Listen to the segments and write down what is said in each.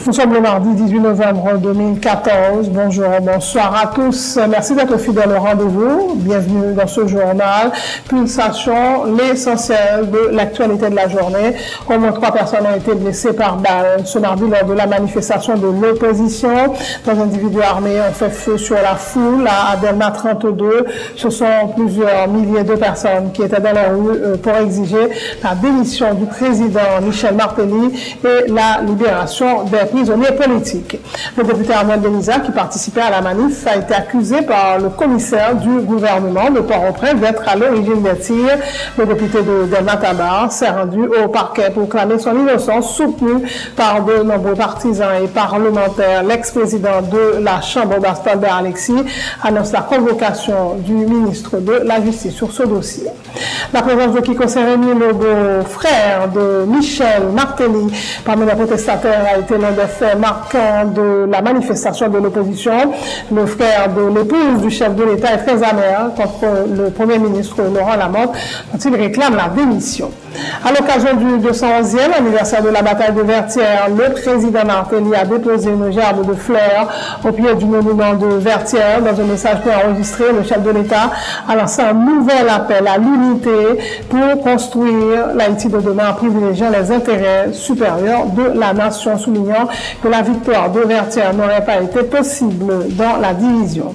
Nous sommes le mardi 18 novembre 2014. Bonjour, bonsoir à tous. Merci d'être fidèles au rendez-vous. Bienvenue dans ce journal. Pulsation, l'essentiel de l'actualité de la journée. Au moins 3 personnes ont été blessées par balle ce mardi lors de la manifestation de l'opposition. Des individus armés ont fait feu sur la foule à Delma 32. Ce sont plusieurs milliers de personnes qui étaient dans la rue pour exiger la démission du président Michel Martelly et la libération des prisonniers politiques. Le député Arnold Denisa, qui participait à la manif, a été accusé par le commissaire du gouvernement de Port-au-Prince d'être à l'origine des tirs. Le député de Delma Tabar s'est rendu au parquet pour clamer son innocence, soutenu par de nombreux partisans et parlementaires. L'ex-président de la Chambre, Bastolbert Alexis, annonce la convocation du ministre de la Justice sur ce dossier. La présence de Kiko Sereni, le beau-frère de Michel Martelly, parmi les protestataires, a été l'un des faits marquants de la manifestation de l'opposition. Le frère de l'épouse du chef de l'État est très amer contre le Premier ministre Laurent Lamothe, dont il réclame la démission. À l'occasion du 211e anniversaire de la bataille de Vertières, le président Martelly a déposé une gerbe de fleurs au pied du monument de Vertières. Dans un message préenregistré, le chef de l'État a lancé un nouvel appel à l'unité pour construire l'Haïti de demain en privilégiant les intérêts supérieurs de la nation, soulignant que la victoire de Vertières n'aurait pas été possible dans la division.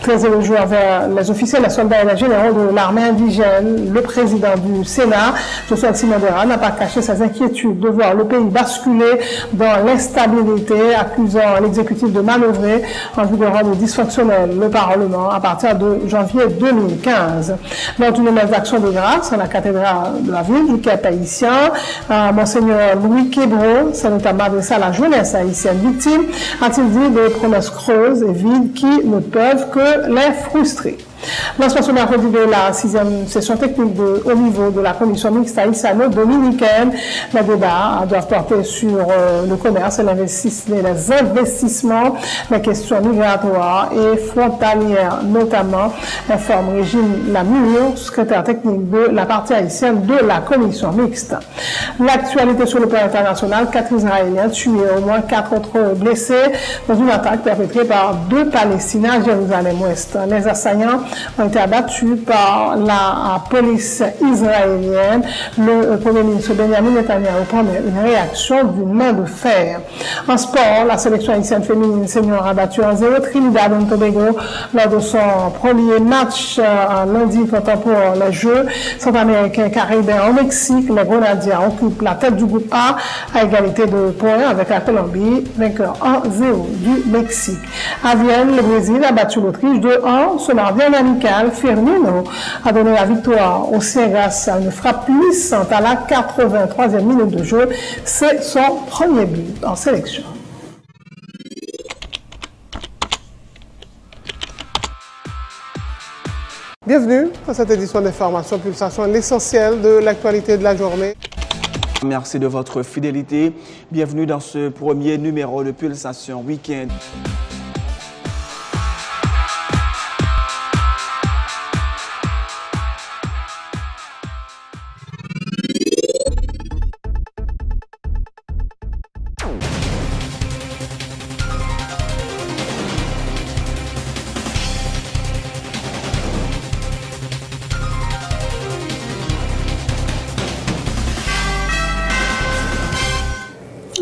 Très élogieux envers les officiers, les soldats et les généraux de l'armée indigène, le président du Sénat, Josué Simondera, n'a pas caché ses inquiétudes de voir le pays basculer dans l'instabilité, accusant l'exécutif de manœuvrer en vue de rendre dysfonctionnel le Parlement à partir de janvier 2015. Dans une nouvelle action de grâce à la cathédrale de la ville du Cap haïtien, Monseigneur Louis Québron s'est notamment adressé à la jeunesse haïtienne victime, a-t-il dit, de promesses creuses et vides qui ne peuvent que les frustrer. Lancement ce mercredi de la 6e session technique de haut niveau de la commission mixte haïtiano-dominicaine. Les débats doivent porter sur le commerce et les investissements, les questions migratoires et frontalières notamment, informe Régine Lamure, secrétaire technique de la partie haïtienne de la commission mixte. L'actualité sur le plan international, 4 Israéliens tués, au moins 4 autres blessés dans une attaque perpétrée par 2 Palestiniens à Jérusalem-Ouest. Les assaillants ont été abattus par la police israélienne. Le Premier ministre Benjamin Netanyahu promet une réaction d'une main de fer. En sport, la sélection haïtienne féminine senior a battu 1-0 Trinidad et Tobago lors de son premier match lundi contemporain les Jeux centra-américains caribéens au Mexique. Les Grenadiers occupent la tête du groupe A à égalité de points avec la Colombie, vainqueur 1-0 du Mexique. À Vienne, le Brésil a battu l'Autriche 2-1 ce mardi en amical. Firmino a donné la victoire au Sien grâce à une frappe puissante à la 83e minute de jeu. C'est son premier but en sélection. Bienvenue dans cette édition d'Information Pulsation, l'essentiel de l'actualité de la journée. Merci de votre fidélité. Bienvenue dans ce premier numéro de Pulsation Week-end.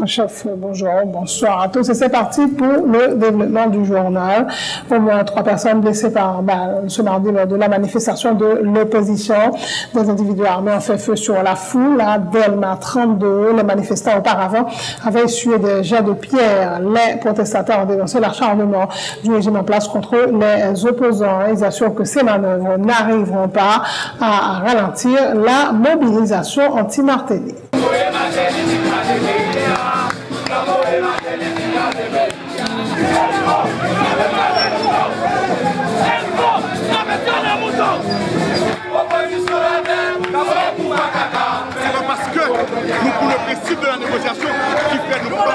Chef, bonjour, bonsoir à tous. Et c'est parti pour le développement du journal. Au moins 3 personnes blessées par balle ce mardi lors de la manifestation de l'opposition. Des individus armés ont fait feu sur la foule à Delma 32. Les manifestants auparavant avaient essuyé des jets de pierre. Les protestataires ont dénoncé l'acharnement du régime en place contre les opposants. Ils assurent que ces manœuvres n'arriveront pas à ralentir la mobilisation anti-Martelly. C'est parce que nous, pour le principe de la négociation, qui fait nous prendre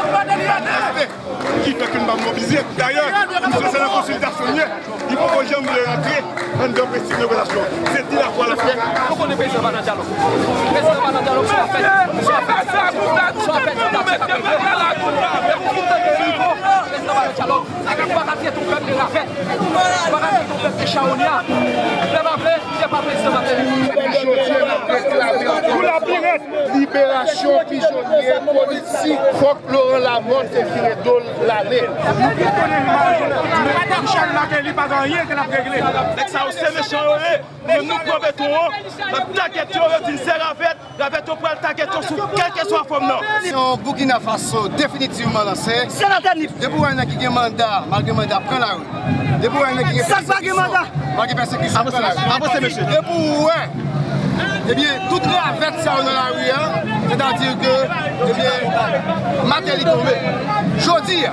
qui fait que nous allons mobiliser. D'ailleurs, nous sommes en consultation, il faut que les gens voulaient rentrer dans le principe de relation. C'est dit la fois la faire. Pourquoi le président va dans le dialogue? Le président va dans le dialogue, soit fait pour la libération prisonnière politique, faut que Laurent Lamotte se tire d'eau l'année. Nous promettons, la taquette la fête au point de taquette sur quelle que soit la forme. Burkina Faso définitivement lancé. C'est la tête. Depuis qu'on a un mandat, malgré mandat, prend la rue. Depuis qu'on a un mandat, malgré persécution, prend la rue. Depuis eh bien, toute la fête ça dans la rue, c'est-à-dire que, eh bien, Matéli tombé. Je dis,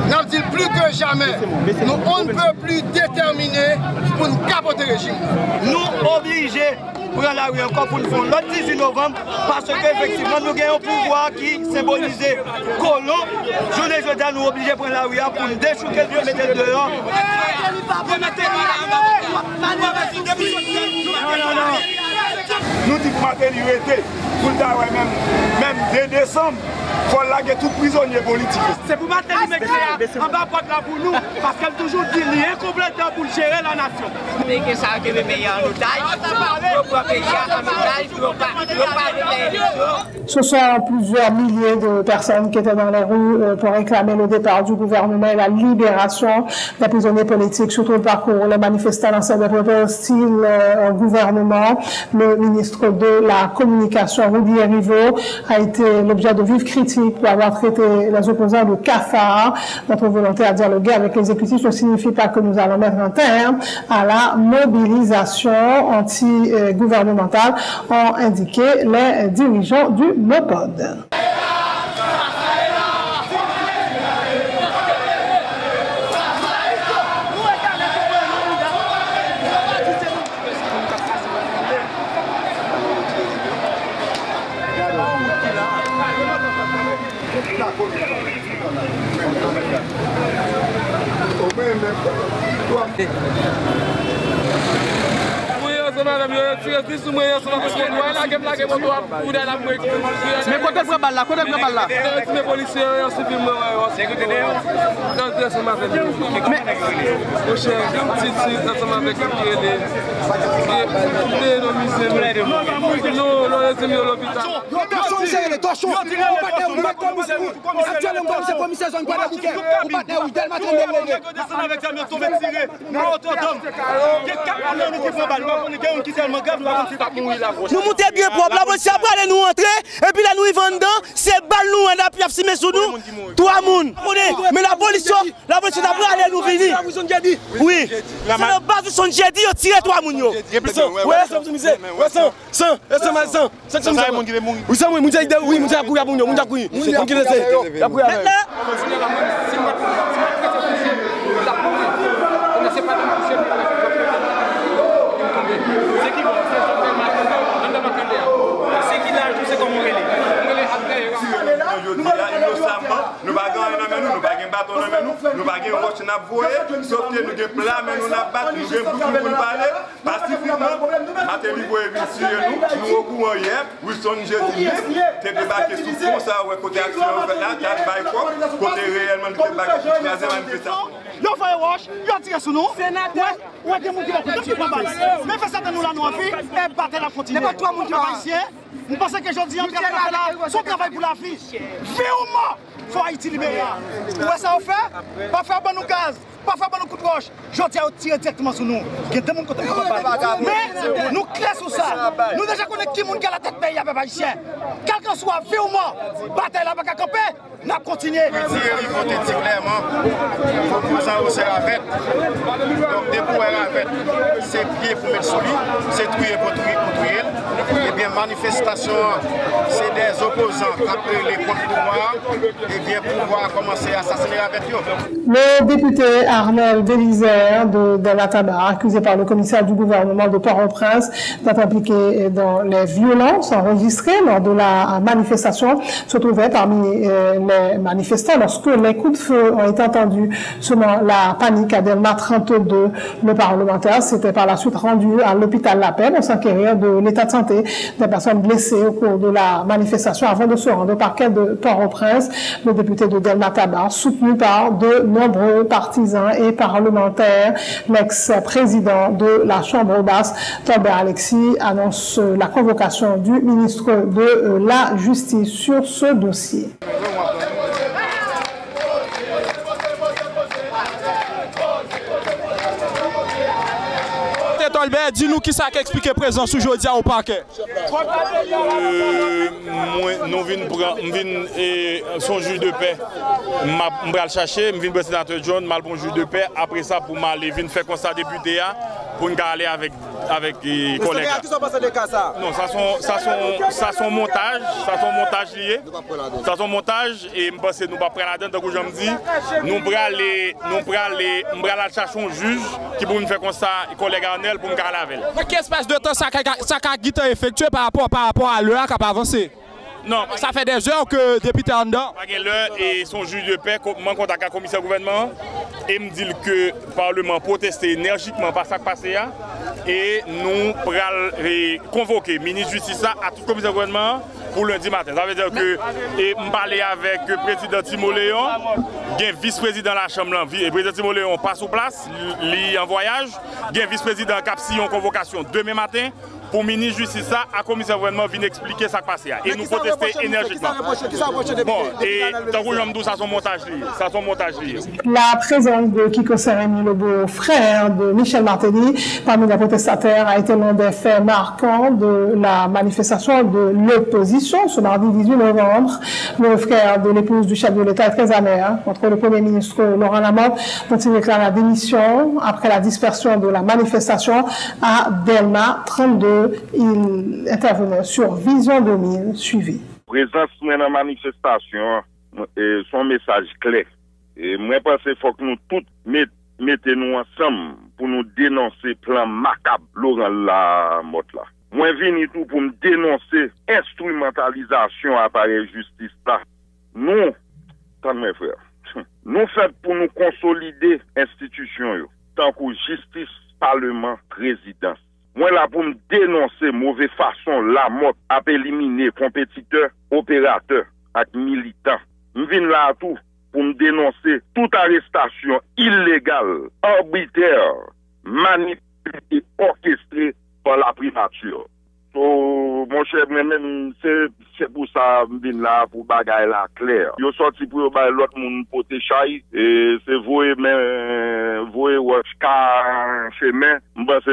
nous disons plus que jamais, nous on ne peut plus déterminer pour nous capoter le régime. Nous obligés pour aller à la rue encore pour nous faire le 18 novembre parce qu'effectivement nous avons un pouvoir qui symbolise colon. Je nous obligés pour aller à la rue pour nous déchouquer le mettre dehors. Nous disons que Matéli était pour même dès décembre, il faut laguer tout prisonnier politique. C'est pour Matéli Mekrea, en bas pas là pour nous, parce qu'elle toujours dit qu'il est complètement pour gérer la nation. Mais que ça a été payé en otage, ce sont plusieurs milliers de personnes qui étaient dans les rues pour réclamer le départ du gouvernement et la libération des prisonniers politiques, surtout le parcours. Les manifestants dans cette épreuve hostile au gouvernement. Le ministre de la Communication, Rudy Riveau, a été l'objet de vives critiques pour avoir traité les opposants de cafards. Notre volonté à dialoguer avec l'exécutif ne signifie pas que nous allons mettre un terme à la mobilisation anti-gouvernementale, ont indiqué les dirigeants du MOPOD. Mais quand tu prends là, quand tu prends là, les policiers sont filmés. nous montons bien propre, la police après nous entrer, et puis là nous y vendons dedans, c'est balle nous, on a pu filmer sur nous, 3 moun. Mais la police après aller nous venir. Oui, c'est la base de son jeudi, on tire 3 moun. Nous ne battons nous baguons roche n'a voyé, sauf que nous avons plat, mais nous n'avons pas, nous avons beaucoup pour parler, pacifiquement. Matéli voyait venir nous au courant hier, Wilson jeudi, t'es débarqué sous fond, ça, côté action, là, t'as bail quoi, côté réellement, t'es débarqué sous la manifestation. Yo fait roche, yo tiré sur nous. Ouais, des gens qui vont continuer. Mais faites ça de nous là, nous en vie, et battez la continuer. Pas toi, mon qui va ici. Vous pensez que aujourd'hui, on travaille là, son travail pour la vie. Véritablement, il faut Haïti libérer. Ouais, ça on fait, pas faire bon nous gaz, pas faire bon nous coup de roche. Je tiens à tirer directement sur nous. Il y a des gens qui ont mais nous clairs sur ça. Nous déjà connaissons qui monde qui a la tête pays avec haïtien. Quel que soit véritablement, bataille là, pas camper. Nous continuons. Il faut dire clairement, ça aussi avec. Donc, des pouvoirs avec, c'est prier pour mettre sur lui, c'est trier pour trier. Eh bien, manifestation, c'est des opposants qui appellent les contre-pouvoirs, et bien, pouvoir commencer à assassiner avec eux. Le député Arnold Bélizer de Lataba, accusé par le commissaire du gouvernement de Port-au-Prince d'être impliqué dans les violences enregistrées lors de la manifestation, se trouvait parmi les manifestants lorsque les coups de feu ont été entendus selon la panique à Delma 32. Le parlementaire s'était par la suite rendu à l'hôpital La Paix pour s'enquérir de l'état de santé des personnes blessées au cours de la manifestation avant de se rendre au parquet de Port-au-Prince. Le député de Delma Tabar, soutenu par de nombreux partisans et parlementaires, l'ex-président de la Chambre basse, Tolbert Alexis, annonce la convocation du ministre de la Justice sur ce dossier. Tolbert, dis-nous qui ça qui explique présence aujourd'hui au parquet. Nous venons son juge de paix. Je vais le chercher, je viens le sénateur John, je vais le juge de paix. Après ça, pour aller faire constat député pour aller avec les collègues. Qu'est-ce que vous pensez de ça? Non, ça son montage, lié. Ça son montage et je pense que nous ne pouvons pas prendre la dent, donc je me dis, nous pouvons aller chercher un juge qui pour nous faire constat collègue Arnel pour nous garder avec. Mais quel espace de temps ça a effectué par rapport à l'heure qui a avancé? Non, ça fait des heures que le député en dedans. L'heure et son juge de paix, moi contact le commissaire gouvernement et me dit que le Parlement proteste énergiquement par ça qui passe et nous pourrons convoquer le ministre de la Justice à tout le commissaire gouvernement pour lundi matin. Ça veut dire que je parle avec le président Timo Léon, le vice-président de la Chambre, le président Timo Léon passe sur place, il est en voyage, le vice-président Capsillon en convocation demain matin. Pour le ministre de la Justice, à commissaire gouvernement vient expliquer ça qui passe. Et nous protester énergiquement. Bon, et tant que je dis ça, son montage. La présence de Kiko Seremi, le beau-frère de Michel Martelly, parmi les protestataires, a été l'un des faits marquants de la manifestation de l'opposition ce mardi 18 novembre. Le frère de l'épouse du chef de l'État est très amer contre le Premier ministre Laurent Lamotte, dont il déclare la démission après la dispersion de la manifestation à Delma 32. Il intervenait sur Vision 2000 suivi. Présence dans la manifestation, son message clair. Et moi, je pense qu'il faut que nous tous mettons ensemble pour nous dénoncer le plan macabre Laurent Lamotte là. Moi, je viens tout pour me dénoncer l'instrumentalisation appareil justice là. Nous, tant mes frères, nous faisons pour nous consolider l'institution, tant que justice, parlement, présidence. Moi là pour me dénoncer mauvaise façon Lamotte a éliminé compétiteurs, opérateurs et militants. Je viens là tout pour me dénoncer toute arrestation illégale, arbitraire, manipulée et orchestrée par la primature. So, mon cher, c'est pour ça que je viens là pour bagaille là clair. Yo sorti pour l'autre monde poter chai et c'est voyer chemin,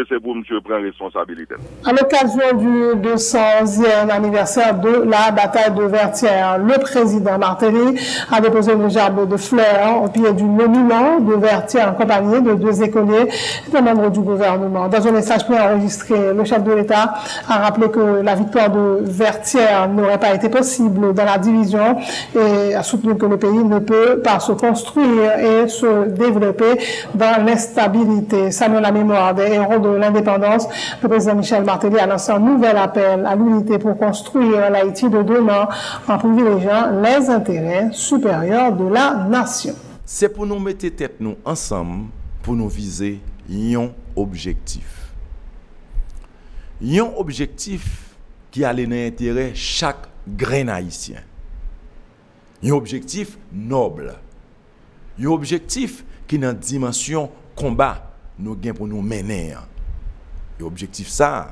c'est pour monsieur prendre responsabilité. À l'occasion du 200e anniversaire de la bataille de Vertières, le président Martelly a déposé une gerbe de fleurs au pied du monument de Vertières en compagnie de 2 écoliers et des membres du gouvernement. Dans un message préenregistré, le chef de l'État a rappelé que la victoire de Vertières n'aurait pas été possible dans la division et a soutenu que le pays ne peut pas se construire et se développer dans l'instabilité. Saluant la mémoire des héros de l'indépendance, le président Michel Martelly a lancé un nouvel appel à l'unité pour construire l'Haïti de demain en privilégiant les intérêts supérieurs de la nation. C'est pour nous mettre tête nous ensemble pour nous viser un objectif. Un objectif qui a l'intérêt chaque grain haïtien. Un objectif noble. Un objectif qui dans dimension combat nous gain pour nous mener. Et objectif ça,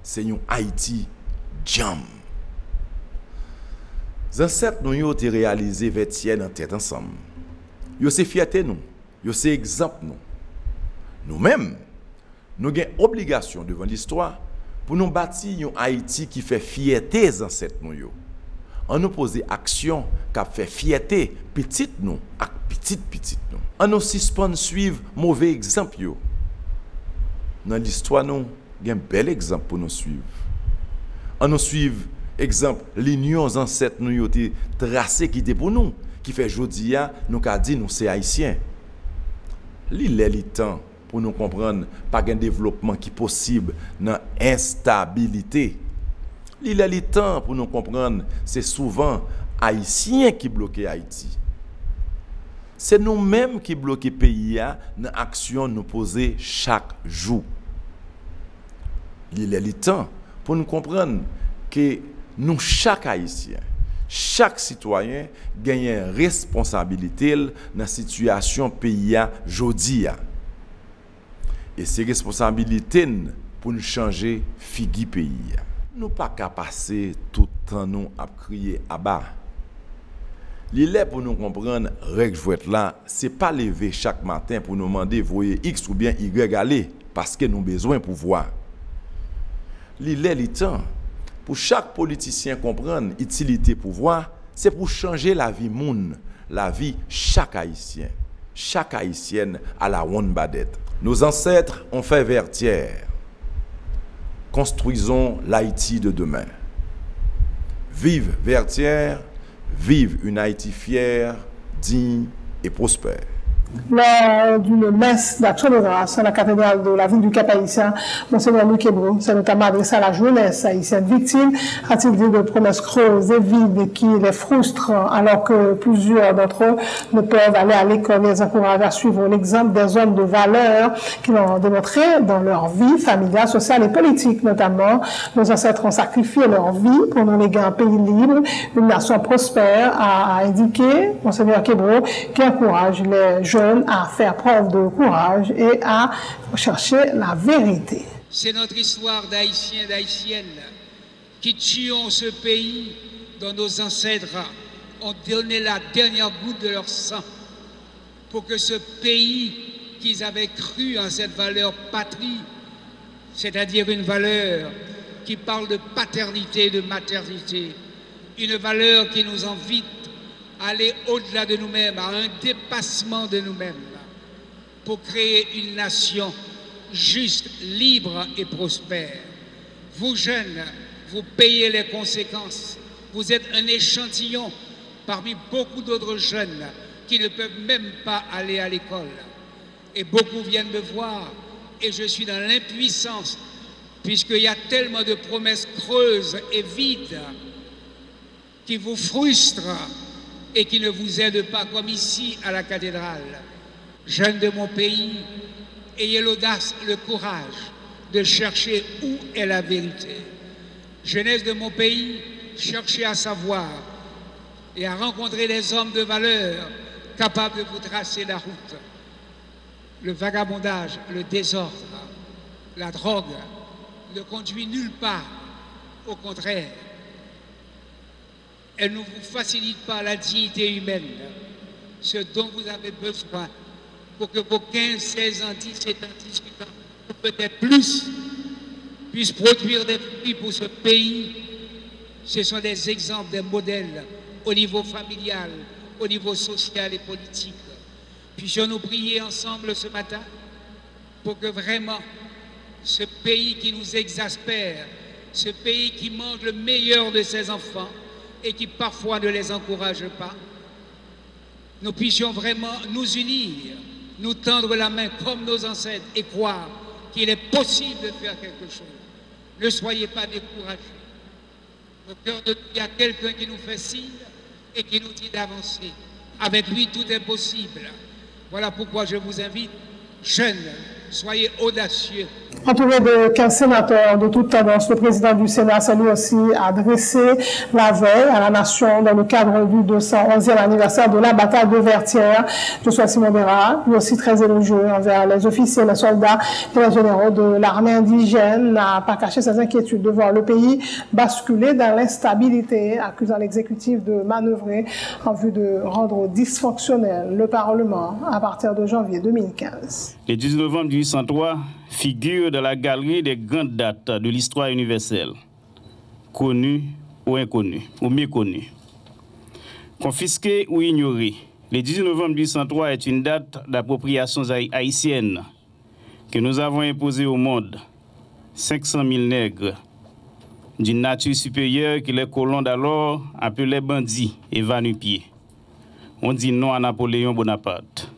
c'est un Haïti jam. Les ancêtres nous ont réalisé Vertières en tête ensemble. Yo c'est fierté nous, yo c'est exemple nous. Nous-mêmes, nous avons obligation devant l'histoire pour nous bâtir un Haïti qui fait fierté des ancêtres nous. On nous pose action qui fait fierté petite nous et petite nous. On nous suspend suivre mauvais exemple yo. Dans l'histoire nous, il y a un bel exemple pour nous suivre. On nous suivre exemple l'union ancêtres nous yo tracé qui était pour nous qui fait jodi a nous ka dit nous c'est haïtien. Li temps pour nous comprendre pas un développement qui possible dans instabilité. Il y a le temps pour nous comprendre c'est souvent Haïtiens qui bloquent Haïti. C'est nous-mêmes qui bloquons le pays dans l'action nous poser chaque jour. Il est le temps pour nous comprendre que nous, chaque Haïtien, chaque citoyen, gagne une responsabilité dans la situation pays aujourd'hui. Et ces responsabilités pour nous changer figi pays. Nous pas qu'à passer tout le temps nous à crier à bas. L'île pour nous comprendre, règle jouette là, c'est pas lever chaque matin pour nous demander voyer X ou bien Y aller parce que nous avons besoin de pouvoir. L'île est le temps pour chaque politicien comprendre l'utilité pouvoir, c'est pour changer la vie moun, la vie chaque haïtien, chaque haïtienne à la one badette. Nos ancêtres ont fait Vertières. Construisons l'Haïti de demain. Vive Vertières. Vive une Haïti fière, digne et prospère. Lors d'une messe d'action de grâce à la cathédrale de la ville du Cap-Haïtien, Monseigneur Louis Kébro s'est notamment adressé à la jeunesse haïtienne victime, a-t-il dit de promesses creuses et vides qui les frustrent alors que plusieurs d'entre eux ne peuvent aller à l'école et les encourage à suivre l'exemple des hommes de valeur qui l'ont démontré dans leur vie familiale, sociale et politique notamment. Nos ancêtres ont sacrifié leur vie pour nous léguer un pays libre, une nation prospère, a indiqué Monseigneur Kébro, qui encourage les jeunes à faire preuve de courage et à chercher la vérité. C'est notre histoire d'Haïtiens et d'Haïtiennes qui tuons ce pays dont nos ancêtres ont donné la dernière goutte de leur sang pour que ce pays qu'ils avaient cru en cette valeur patrie, c'est-à-dire une valeur qui parle de paternité et de maternité, une valeur qui nous invite aller au-delà de nous-mêmes, à un dépassement de nous-mêmes, pour créer une nation juste, libre et prospère. Vous jeunes, vous payez les conséquences. Vous êtes un échantillon parmi beaucoup d'autres jeunes qui ne peuvent même pas aller à l'école. Et beaucoup viennent me voir et je suis dans l'impuissance puisqu'il y a tellement de promesses creuses et vides qui vous frustrent et qui ne vous aident pas, comme ici à la cathédrale. Jeunes de mon pays, ayez l'audace, le courage de chercher où est la vérité. Jeunesse de mon pays, cherchez à savoir et à rencontrer des hommes de valeur capables de vous tracer la route. Le vagabondage, le désordre, la drogue ne conduit nulle part. Au contraire, elle ne vous facilite pas la dignité humaine, ce dont vous avez besoin pour que vos 15, 16 ans, 17 ans, 18 ans, ou peut-être plus, puissent produire des fruits pour ce pays. Ce sont des exemples, des modèles au niveau familial, au niveau social et politique. Puissions-nous prier ensemble ce matin pour que vraiment ce pays qui nous exaspère, ce pays qui mange le meilleur de ses enfants et qui parfois ne les encourage pas, nous puissions vraiment nous unir, nous tendre la main comme nos ancêtres et croire qu'il est possible de faire quelque chose. Ne soyez pas découragés. Au cœur de nous, il y a quelqu'un qui nous fait signe et qui nous dit d'avancer. Avec lui, tout est possible. Voilà pourquoi je vous invite, jeunes, soyez audacieux. Entouré de 15 sénateurs de toute tendance, le président du Sénat s'est lui aussi adressé la veille à la nation dans le cadre du 211e anniversaire de la bataille de Vertières. Joshua Simon Béra, lui aussi très élogieux envers les officiers, les soldats et les généraux de l'armée indigène, n'a pas caché ses inquiétudes de voir le pays basculer dans l'instabilité, accusant l'exécutif de manœuvrer en vue de rendre dysfonctionnel le Parlement à partir de janvier 2015. Le 19 novembre 1803, figure dans la galerie des grandes dates de l'histoire universelle, connues ou inconnues, ou méconnues. Confisquée ou ignorée, le 18 novembre 1803 est une date d'appropriation haïtienne que nous avons imposée au monde. 500 000 nègres d'une nature supérieure que les colons d'alors appelaient bandits et va-nu-pieds. On dit non à Napoléon Bonaparte,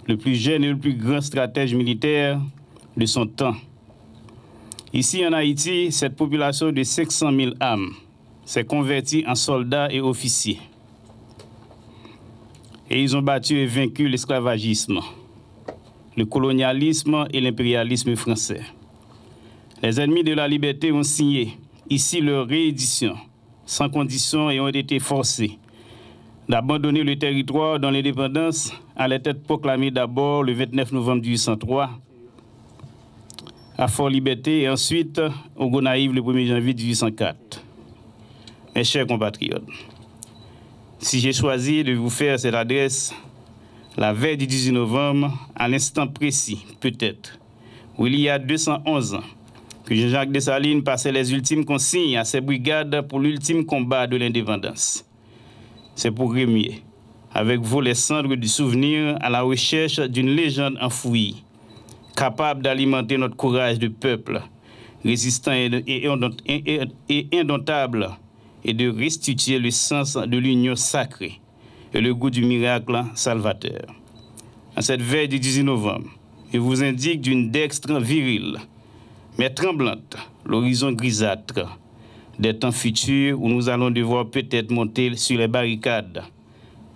le plus jeune et le plus grand stratège militaire de son temps. Ici en Haïti, cette population de 500 000 âmes, s'est converti en soldats et officiers. Et ils ont battu et vaincu l'esclavagisme, le colonialisme et l'impérialisme français. Les ennemis de la liberté ont signé ici leur réédition, sans condition, et ont été forcés d'abandonner le territoire dont l'indépendance allait être proclamée d'abord le 29 novembre 1803 à Fort-Liberté et ensuite au Gonaïves le 1er janvier 1804. Mes chers compatriotes, si j'ai choisi de vous faire cette adresse la veille du 18 novembre, à l'instant précis, peut-être, où il y a 211 ans, que Jean-Jacques Dessalines passait les ultimes consignes à ses brigades pour l'ultime combat de l'indépendance, c'est pour remuer avec vous les cendres du souvenir à la recherche d'une légende enfouie, capable d'alimenter notre courage de peuple, résistant et indomptable, et de restituer le sens de l'union sacrée et le goût du miracle salvateur. En cette veille du 18 novembre, je vous indique d'une dextre virile, mais tremblante, l'horizon grisâtre des temps futurs où nous allons devoir peut-être monter sur les barricades,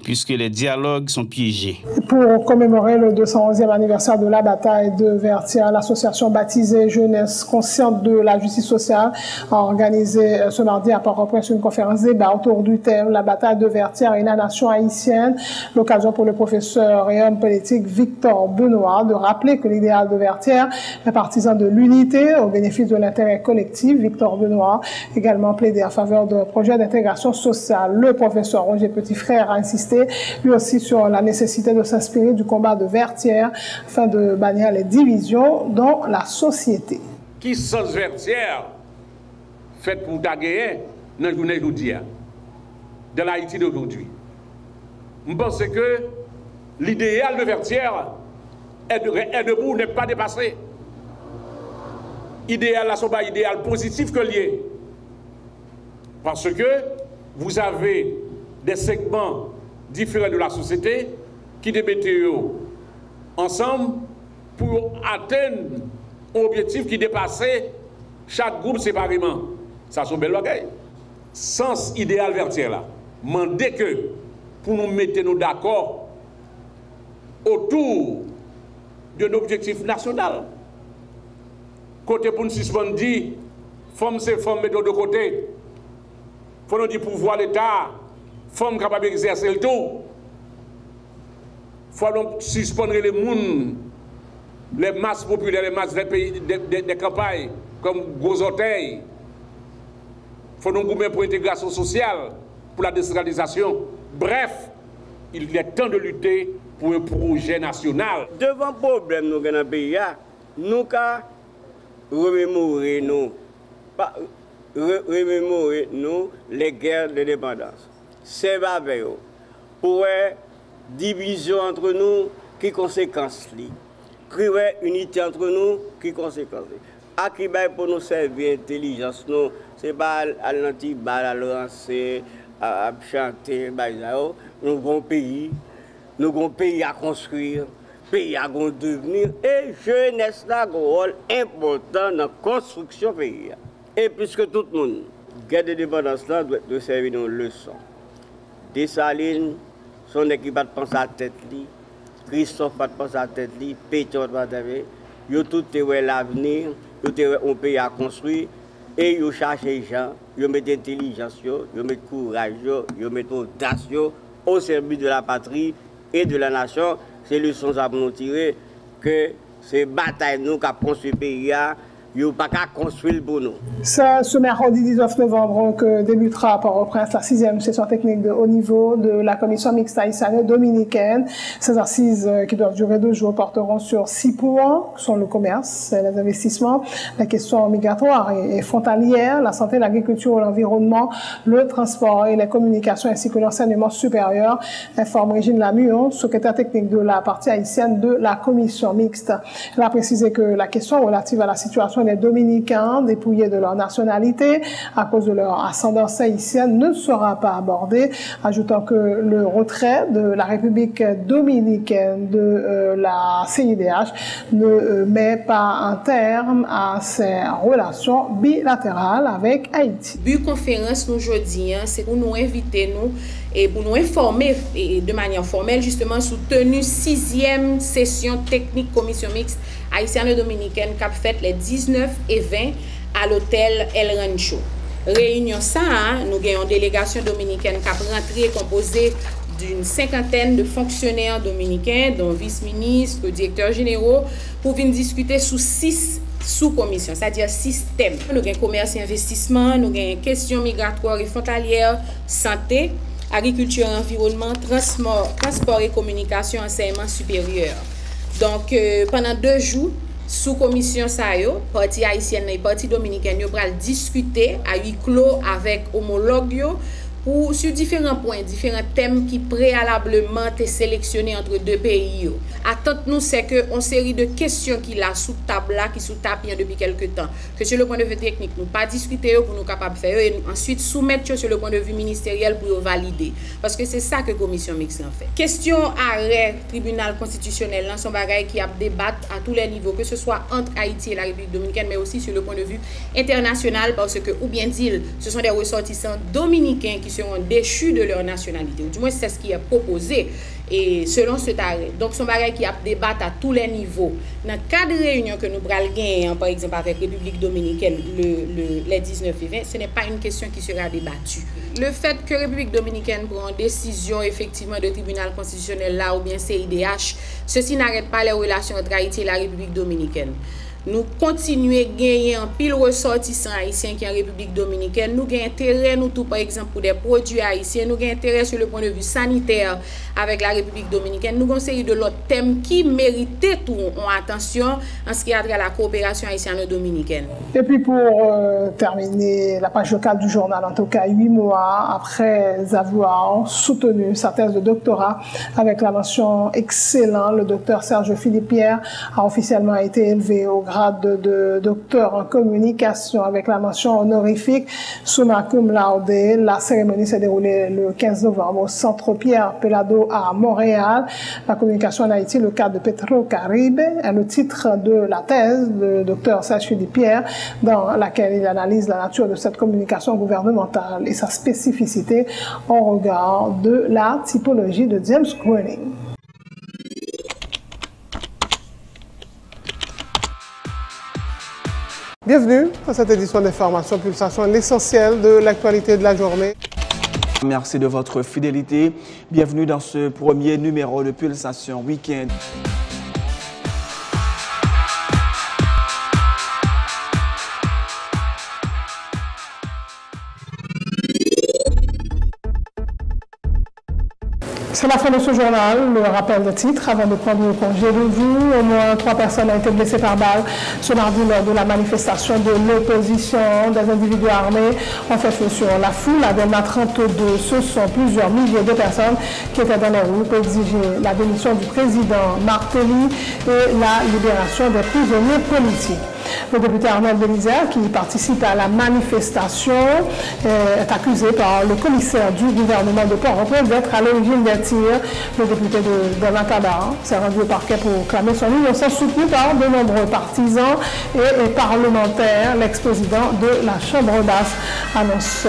puisque les dialogues sont piégés. Pour commémorer le 211e anniversaire de la bataille de Vertières, l'association baptisée Jeunesse consciente de la justice sociale a organisé ce mardi à Port-au-Prince une conférence débat autour du thème « La bataille de Vertières et la nation haïtienne ». L'occasion pour le professeur et homme politique Victor Benoît de rappeler que l'idéal de Vertières est partisan de l'unité au bénéfice de l'intérêt collectif. Victor Benoît également plaidé en faveur d'un projet d'intégration sociale. Le professeur Roger Petitfrère a insisté lui aussi sur la nécessité de s'inspirer du combat de Vertières afin de bannir les divisions dans la société. Qui sans Vertières fait pour gagner dans la journée d'aujourd'hui, dans l'Haïti d'aujourd'hui? Je pense que l'idéal de Vertières est debout, n'est pas dépassé. Idéal là, ce n'est pas idéal positif que lié. Parce que vous avez des segments différents de la société qui débattent ensemble pour atteindre un objectif qui dépassait chaque groupe séparément. Ça, c'est un bel bagage. Sens idéal Vertières là, mandez que pour nous mettre nous d'accord autour d'un objectif national. Côté pour nous suspendre, femmes c'est femmes, mettons de côté. Faut nous dire pouvoir l'État. Femmes capables d'exercer le tout. Il faut donc suspendre les gens, les masses populaires, les masses des pays, des campagnes, comme Gros Orteil. Il faut donc gouverner pour l'intégration sociale, pour la décentralisation. Bref, il est temps de lutter pour un projet national. Devant le problème nous dans le pays, nous avons remémorer nous les guerres d'indépendance. C'est pas vrai. Pour division entre nous, qui conséquence li? Créer unité entre nous, qui conséquence li? À qui pour nous servir intelligence, nous, c'est pas à l'anti-bal, à lancer, à chanter, nous avons un pays à construire, pays à devenir, et jeunesse a un rôle important dans la construction du pays. Et puisque tout le monde, la guerre d'indépendance doit servir une leçon. Dessalines, son équipe va penser à la tête, Christophe va penser à la tête, Pétion va penser à la tête, ils tout l'avenir, ils ont un pays à construire, et ils cherchent les gens, ils mettent l'intelligence, ils mettent le courage, ils mettent l'audace au service de la patrie et de la nation. C'est le leçon à nous tirer que ces batailles nous qui construit le pays. Il n'y a pas qu'à construire pour nous. C'est ce mercredi 19 novembre que débutera à Port-au-Prince la 6e session technique de haut niveau de la commission mixte haïtiano-dominicaine. Ces assises qui doivent durer 2 jours porteront sur 6 points, qui sont le commerce, les investissements, la question migratoire et frontalière, la santé, l'agriculture, l'environnement, le transport et les communications ainsi que l'enseignement supérieur, informe Régine Lamuon, secrétaire technique de la partie haïtienne de la commission mixte. Elle a précisé que la question relative à la situation question des Dominicains dépouillés de leur nationalité à cause de leur ascendance haïtienne ne sera pas abordée, ajoutant que le retrait de la République dominicaine de la CIDH ne met pas un terme à ses relations bilatérales avec Haïti. But conférence nous aujourd'hui, c'est pour nous inviter nous et pour nous informer de manière formelle justement sous tenue 6e session technique commission mixte haïtiano-dominicaine qui a fait les 19 et 20 à l'hôtel El Rancho. Réunion ça, nous avons une délégation dominicaine qui a rentré composée d'une 50aine de fonctionnaires dominicains, dont vice-ministres, directeurs généraux, pour venir discuter sous 6 sous-commissions, c'est-à-dire 6 thèmes. Nous avons commerce et investissement, nous avons questions migratoires et frontalières, santé, agriculture et environnement, transport et communication, enseignement supérieur. Donc, pendant 2 jours, sous-commission parti haïtienne et parti dominicain, nous allons discuter à huis clos avec homologues sur différents points, différents thèmes qui préalablement étaient sélectionnés entre 2 pays. Attente nous, c'est qu'une série de questions qui là sous table là, qui sous table depuis quelques temps, que sur le point de vue technique, nous pas discuter pour nous capables de faire et ensuite soumettre sur le point de vue ministériel pour valider. Parce que c'est ça que la commission mixte en fait. Question arrêt tribunal constitutionnel, là, son bagage qui a débattu à tous les niveaux, que ce soit entre Haïti et la République dominicaine, mais aussi sur le point de vue international, parce que, ou bien dire, ce sont des ressortissants dominicains qui seront déchus de leur nationalité, ou du moins c'est ce qui est proposé et selon cet arrêt. Donc son bagage qui a débattu à tous les niveaux. Dans le cadre de réunion que nous allons gagner, par exemple avec la République dominicaine les 19 et 20, ce n'est pas une question qui sera débattue. Le fait que la République dominicaine prend une décision effectivement de tribunal constitutionnel là ou bien CIDH, ceci n'arrête pas les relations entre Haïti et la République dominicaine. Nous continuons à gagner un pile ressortissants haïtiens qui est en République dominicaine. Nous avons intérêt, nous tout par exemple, pour des produits haïtiens. Nous avons intérêt sur le point de vue sanitaire avec la République dominicaine. Nous avons une série de l'autre thèmes qui méritaient tout en attention en ce qui a trait à la coopération haïtiano-dominicaine. Et puis pour terminer la page locale du journal, en tout cas 8 mois après avoir soutenu sa thèse de doctorat avec la mention excellent, le docteur Serge Philippe Pierre a officiellement été élevé au grade de docteur en communication avec la mention honorifique summa cum laude. La cérémonie s'est déroulée le 15 novembre au Centre Pierre Pelado à Montréal. La communication en Haïti, le cadre de Petro-Caribe, est le titre de la thèse de docteur Serge Philippe Pierre, dans laquelle il analyse la nature de cette communication gouvernementale et sa spécificité en regard de la typologie de James Groening. Bienvenue à cette édition d'Information Pulsation, l'essentiel de l'actualité de la journée. Merci de votre fidélité. Bienvenue dans ce premier numéro de Pulsation Week-end. C'est la fin de ce journal, le rappel de titres avant de prendre le congé de vous. Au moins 3 personnes ont été blessées par balle ce mardi lors de la manifestation de l'opposition. Des individus armés ont fait feu sur la foule à Delma 32. Ce sont plusieurs milliers de personnes qui étaient dans les rues pour exiger la démission du président Martelly et la libération des prisonniers politiques. Le député Arnold Belizer, qui participe à la manifestation, est accusé par le commissaire du gouvernement de Port-au-Prince d'être à l'origine des tirs. Le député de Mataba s'est rendu au parquet pour clamer son innocence, soutenu par de nombreux partisans et parlementaires. L'ex-président de la Chambre basse annonce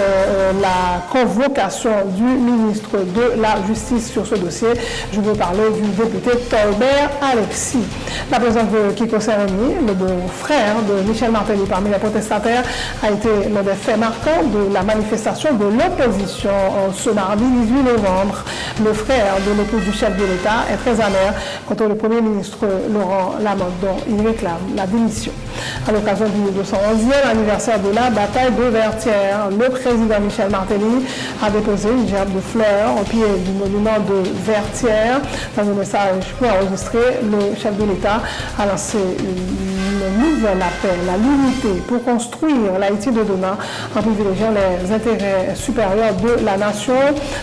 la convocation du ministre de la Justice sur ce dossier. Je veux parler du député Tolbert Alexis. La présence de Kiko Sereni, le beau-frère de Michel Martelly parmi les protestataires, a été l'un des faits marquants de la manifestation de l'opposition ce mardi 18 novembre. Le frère de l'épouse du chef de l'État est très amer contre le Premier ministre Laurent Lamotte, dont il réclame la démission. À l'occasion du 211e anniversaire de la bataille de Vertières, le président Michel Martelly a déposé une gerbe de fleurs au pied du monument de Vertières. Dans un message pour enregistrer, le chef de l'État a lancé une un nouvel appel à l'unité pour construire l'Haïti de demain en privilégiant les intérêts supérieurs de la nation,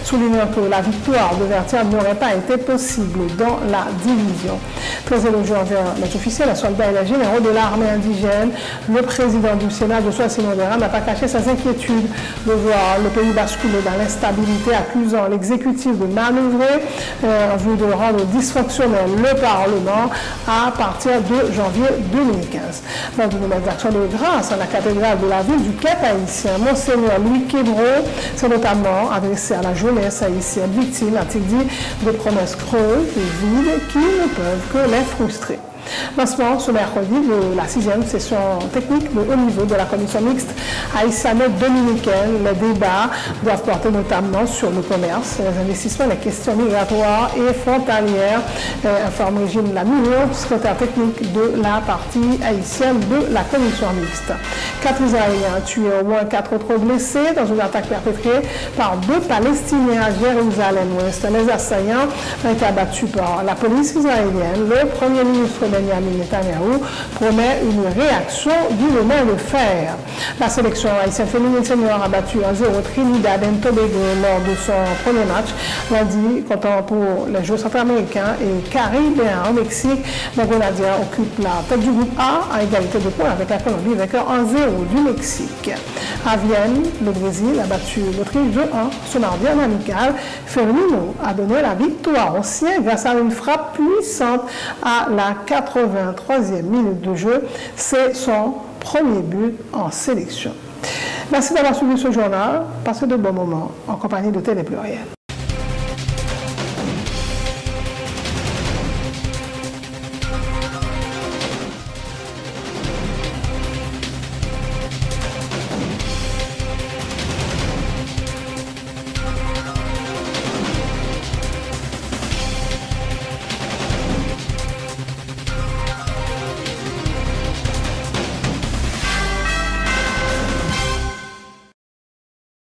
soulignant que la victoire de Vertière n'aurait pas été possible dans la division. Très élogieux envers les officiers, les soldats et les généraux de l'armée indigène, le président du Sénat, Joshua Sinodera, n'a pas caché ses inquiétudes de voir le pays basculer dans l'instabilité, accusant l'exécutif de manœuvrer en vue de rendre dysfonctionnel le Parlement à partir de janvier 2015. Dans une nouvelle action de grâce à la cathédrale de la ville du Cap haïtien, Monseigneur Louis Québreau s'est notamment adressé à la jeunesse haïtienne victime, a-t-il dit, de promesses creuses et vides qui ne peuvent que les frustrer. Lancement ce mercredi de la 6e session technique de haut niveau de la commission mixte haïtiano-dominicaine. Les débats doivent porter notamment sur le commerce, les investissements, les questions migratoires et frontalières, informe Régine Lamure, secrétaire technique de la partie haïtienne de la commission mixte. 4 Israéliens tués, au moins 4 autres blessés dans une attaque perpétrée par 2 Palestiniens à Jérusalem-Ouest. Les assaillants ont été abattus par la police israélienne. Le Premier ministre Benjamin Netanyahu promet une réaction du moment de fer. La sélection haïtienne féminine senior a battu 1-0 Trinidad et Tobago lors de son premier match lundi, comptant pour les Jeux centra-américains et caribéens au Mexique. Les Grenadiers occupent la tête du groupe A à égalité de points avec la Colombie, vainqueur 1-0 du Mexique. À Vienne, le Brésil a battu l'Autriche 2-1 ce mardi en amical. Firmino a donné la victoire aux siens grâce à une frappe puissante à la 83e minute de jeu. C'est son premier but en sélection. Merci d'avoir suivi ce journal. Passez de bons moments en compagnie de Télé Pluriel.